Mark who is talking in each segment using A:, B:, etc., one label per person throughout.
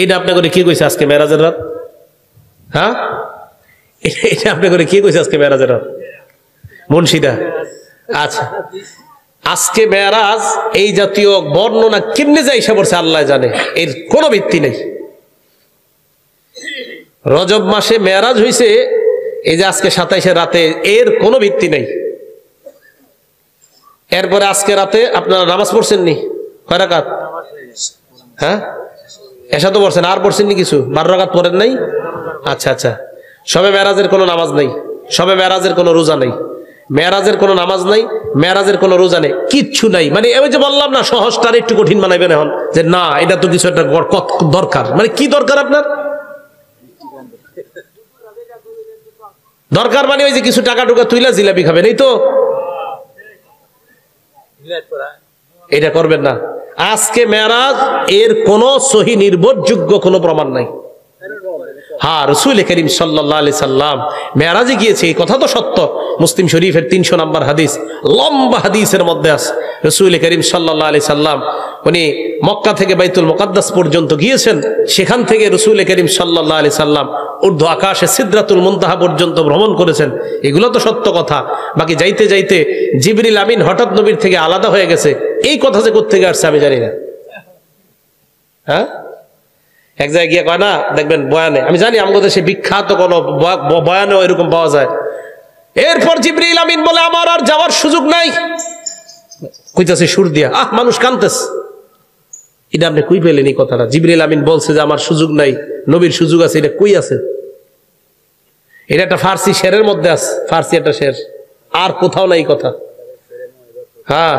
A: এটা আপনি করে কি কইছে আজকে মেরাজের রাত? হ্যাঁ, এটা আপনি করে কি কইছে আজকে মেরাজের রাত? মুন্সিদা। আচ্ছা, আজকে মেরাজ এই জাতীয় বর্ণনা কেমনে যায় এসে পড়ছে আল্লাহ জানে, এর কোনো ভিত্তি নেই। রজব মাসে মেরাজ হইছে এই যে আজকে 27 রাতে, এর কোনো ভিত্তি নেই। এরপরে আজকে রাতে আপনারা নামাজ পড়ছেন নি? কয় রাকাত? হ্যাঁ, এসা তো পড়ছেন, আর পড়ছেন নি কিছু? 12 রাকাত পড়েন নাই? আচ্ছা আচ্ছা, সবে মেরাজের কোনো নামাজ নেই, সবে মেরাজের কোনো রোজা নেই, মেরাজের কোনো নামাজ নাই, মেরাজের কোনো রোজা নেই, কিচ্ছু নাই। মানে আমি যে বললাম না, সহজটার একটু কঠিন বানাইবেন এখন, যে না এটা তো কিছু একটা দরকার। মানে কি দরকার আপনার? দরকার মানে ওই যে কিছু টাকা টুকা তুইলা জিলাপি খাবেন, এই তো। এটা করবেন না। আজকে মেরাজ, এর কোন সহি নির্ভরযোগ্য কোনো প্রমাণ নাই। হ্যাঁ, রাসূল করিম সাল্লাল্লাহু আলাইহি সাল্লাম মেরাজে গিয়েছে, এই কথা তো সত্য। মুসলিম শরীফের 300 নম্বর হাদিস, লম্বা হাদিসের মধ্যে আছে, রাসূল করিম সাল্লাল্লাহু আলাইহি সাল্লাম উনি মক্কা থেকে বাইতুল মুকাদ্দাস পর্যন্ত গিয়েছেন। সেখান থেকে রাসূল করিম সাল্লাল্লাহু আলাইহি সাল্লাম ঊর্ধ্ব আকাশে সিদরাতুল মুনতাহা পর্যন্ত ভ্রমণ করেছেন। এগুলো তো সত্য কথা। বাকি যাইতে যাইতে জিবরিল আমিন হঠাৎ নবীর থেকে আলাদা হয়ে গেছে, এই কথা যে কোত্থেকে আসছে আমি জানি না। হ্যাঁ, এক জায়গায় গিয়ে কয় না, দেখবেন বয়ানে, আমি জানি আমাদের দেশে বিখ্যাত কোন বয়ানেও এরকম পাওয়া যায়। এরপর জিবরিল আমিন বলে আমার আর যাওয়ার সুযোগ নাই, কইতাছে সুর দিয়া, মানুষ কানতেছে। এটা আপনি কই পেলেন এই কথাটা? জিবরিল আমিন বলছে যে আমার সুযোগ নাই, নবীর সুযোগ আছে, এটা কই আছে? এটা একটা ফার্সি শেরের মধ্যে আছে, ফার্সি একটা শের, আর কোথাও নাই কথা। হ্যাঁ,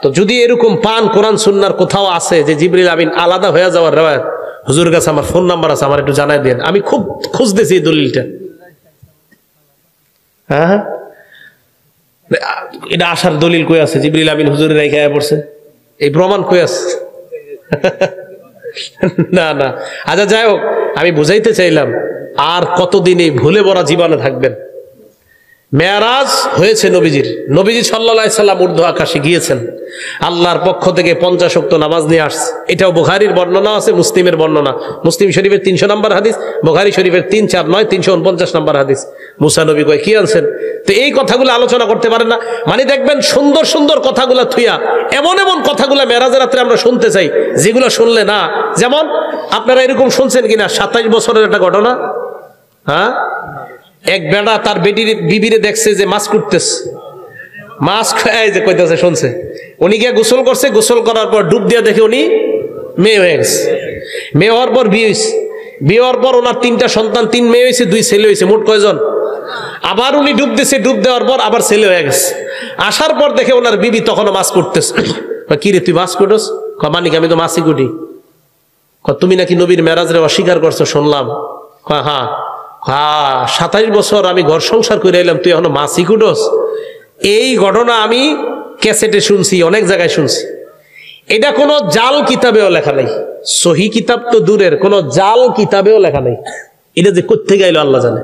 A: তো যদি এরকম পান কোরআন সুন্নাহর কোথাও আছে যে জিবরিল আমিন আলাদা হয়ে যাওয়ার রেওয়ায়াত, হুজুরের কাছে আমার ফোন নাম্বার আছে, আমার একটু জানাই দেন, আমি খুব খুঁজতেছি এই দলিলটা। হ্যাঁ, এটা আসার দলিল কই আছে? জিবরিল আমিন হুজুরের রেখে পড়ছে, এই প্রমাণ কই আছে? না না, আচ্ছা যাই হোক, আমি বুঝাইতে চাইলাম আর কতদিন এই ভুলে ভরা জীবনে থাকবেন। মেরাজ হয়েছে নবীজির, নবীজি সাল্লাল্লাহু আলাইহি সাল্লাম ঊর্ধ্ব আকাশে গিয়েছেন, আল্লাহর পক্ষ থেকে 50 ওয়াক্ত নামাজ নিয়ে আসছে। এটাও বুখারীর বর্ণনা আছে, মুসলিমের বর্ণনা, মুসলিম শরীফের 300 নম্বর হাদিস, বুখারী শরীফের 349 349 নম্বর হাদিস। মুসা নবী কয় কি আনছেন? তো এই কথাগুলো আলোচনা করতে পারেন না। মানে দেখবেন সুন্দর সুন্দর কথাগুলা থুইয়া এমন এমন কথাগুলা মেরাজের রাত্রে আমরা শুনতে চাই, যেগুলো শুনলে না। যেমন আপনারা এরকম শুনছেন কিনা 27 বছরের একটা ঘটনা? হ্যাঁ, এক বেটা তার বিবিরে দেখছে যে মাছ কুটতেছে, মাছ খায় যে কইতেছে, শুনছে। উনি গিয়ে গোসল করছে, গোসল করার পর ডুব দিয়ে দেখে উনি মেয়ে হয়ে গেছে। মেয়ে হওয়ার পর বিয়ে হয়েছে, বিয়ে হওয়ার পর ওনার 3টা সন্তান, 3 মেয়ে হয়েছে, 2 ছেলে হয়েছে, মোট কয়জন? আবার উনি ডুব দিছে, ডুব দেওয়ার পর আবার ছেলে হয়ে গেছে। আসার পর দেখে ওনার বিবি তখনও মাছ কুটতেছে। কি রে তুই মাছ কুটস? মানিক আমি তো মাছই কুটি। তুমি নাকি নবীর মেরাজরে অস্বীকার করছো শুনলাম। হ্যাঁ, 27 বছর আমি ঘর সংসার করে এলাম, তুই এখনো মাছই কুটস? এই ঘটনা আমি ক্যাসেটে শুনছি, অনেক জায়গায় শুনছি। এটা কোনো জাল কিতাবেও লেখা নাই, সহি কিতাব তো দূরের, কোনো জাল কিতাবেও লেখা নাই। এটা যে কোত্থেকে আইলো আল্লাহ জানে।